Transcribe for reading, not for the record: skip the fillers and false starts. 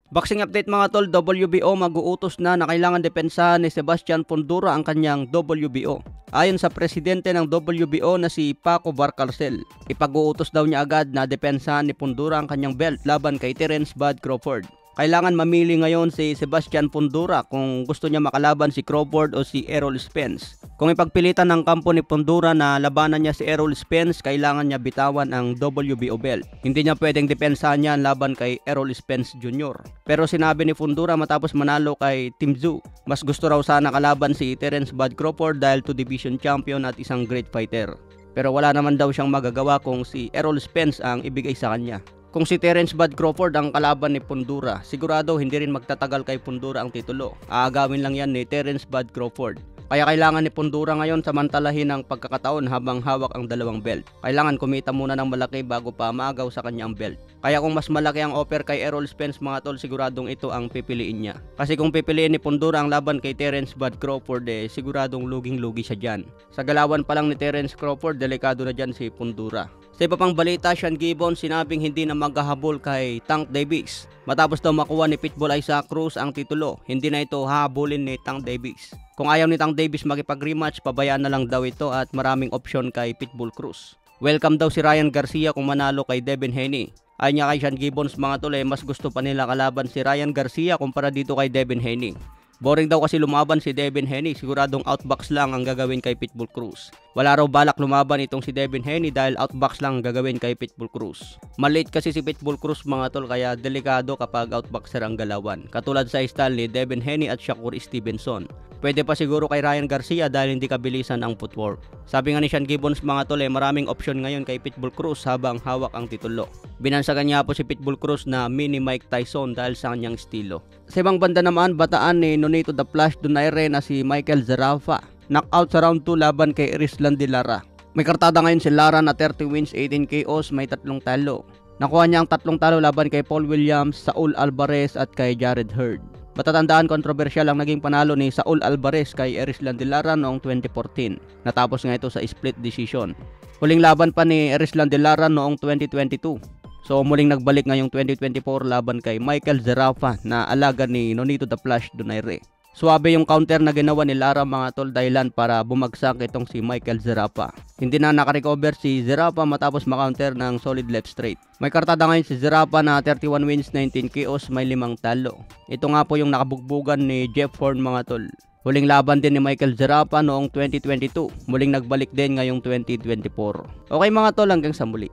Boxing update mga tol, WBO mag-uutos na kailangan depensahan ni Sebastian Fundora ang kanyang WBO. Ayon sa presidente ng WBO na si Paco Barcarcel, ipag-uutos daw niya agad na depensahan ni Fundora ang kanyang belt laban kay Terence Bud Crawford. Kailangan mamili ngayon si Sebastian Fundora kung gusto niya makalaban si Crawford o si Errol Spence. Kung ipagpilitan ng kampo ni Fundora na labanan niya si Errol Spence, kailangan niya bitawan ang WBO belt. Hindi niya pwedeng depensahan niya laban kay Errol Spence Jr. Pero sinabi ni Fundora matapos manalo kay Tim Tszyu, mas gusto raw sana kalaban si Terence Bud Crawford dahil 2 division champion at isang great fighter. Pero wala naman daw siyang magagawa kung si Errol Spence ang ibigay sa kanya. Kung si Terence Bud Crawford ang kalaban ni Fundora, sigurado hindi rin magtatagal kay Fundora ang titulo. Aagawin lang yan ni Terence Bud Crawford. Kaya kailangan ni Fundora ngayon samantalahin ang pagkakataon habang hawak ang dalawang belt. Kailangan kumita muna ng malaki bago pa maagaw sa kanya ang belt. Kaya kung mas malaki ang offer kay Errol Spence mga tol, siguradong ito ang pipiliin niya. Kasi kung pipiliin ni Fundora ang laban kay Terence Bud Crawford, siguradong luging-lugi siya dyan. Sa galawan pa lang ni Terence Crawford, delikado na dyan si Fundora. Sa iba pang balita, Sean Gibbons sinabing hindi na maghahabol kay Tank Davis. Matapos daw makuha ni Pitbull Isaac Cruz ang titulo, hindi na ito hahabulin ni Tank Davis. Kung ayaw ni Tank Davis makipag-rematch, pabayaan na lang daw ito at maraming opsyon kay Pitbull Cruz. Welcome daw si Ryan Garcia kung manalo kay Devin Haney. Ayon niya kay Sean Gibbons mga tol, mas gusto pa nila kalaban si Ryan Garcia kumpara dito kay Devin Haney. Boring daw kasi lumaban si Devin Haney, siguradong outbox lang ang gagawin kay Pitbull Cruz. Wala raw balak lumaban itong si Devin Haney dahil outbox lang ang gagawin kay Pitbull Cruz. Maliit kasi si Pitbull Cruz mga tol, kaya delikado kapag outboxer ang galawan. Katulad sa style ni Devin Haney at Shakur Stevenson. Pwede pa siguro kay Ryan Garcia dahil hindi kabilisan ang footwork. Sabi nga ni Sean Gibbons mga tol, maraming opsyon ngayon kay Pitbull Cruz habang hawak ang titulo. Binansagan niya po si Pitbull Cruz na mini Mike Tyson dahil sa kanyang estilo. Sa ibang banda naman, bataan ni Nonito the Flash Donaire na si Michael Zarafa. Knockout sa round 2 laban kay Erislandy Lara. May kartada ngayon si Lara na 30 wins, 18 KOs, may 3 talo. Nakuha niya ang 3 talo laban kay Paul Williams, Saul Alvarez at kay Jared Hurd. Matatandaan, kontrobersyal ang naging panalo ni Saul Alvarez kay Erislandy Lara noong 2014. Natapos nga ito sa split decision. Huling laban pa ni Erislandy Lara noong 2022. So muling nagbalik ngayong 2024 laban kay Michael Zarafa na alaga ni Nonito the Flash Donaire. Suwabe yung counter na ginawa ni Lara mga tol, dahilan para bumagsak itong si Michael Zarafa. Hindi na nakarecover si Zarafa matapos makounter ng solid left straight. May kartada ngayon si Zarafa na 31 wins, 19 KOs, may 5 talo. Ito nga po yung nakabugbugan ni Jeff Horn mga tol. Huling laban din ni Michael Zarafa noong 2022. Muling nagbalik din ngayong 2024. Okay mga tol, hanggang sa muli.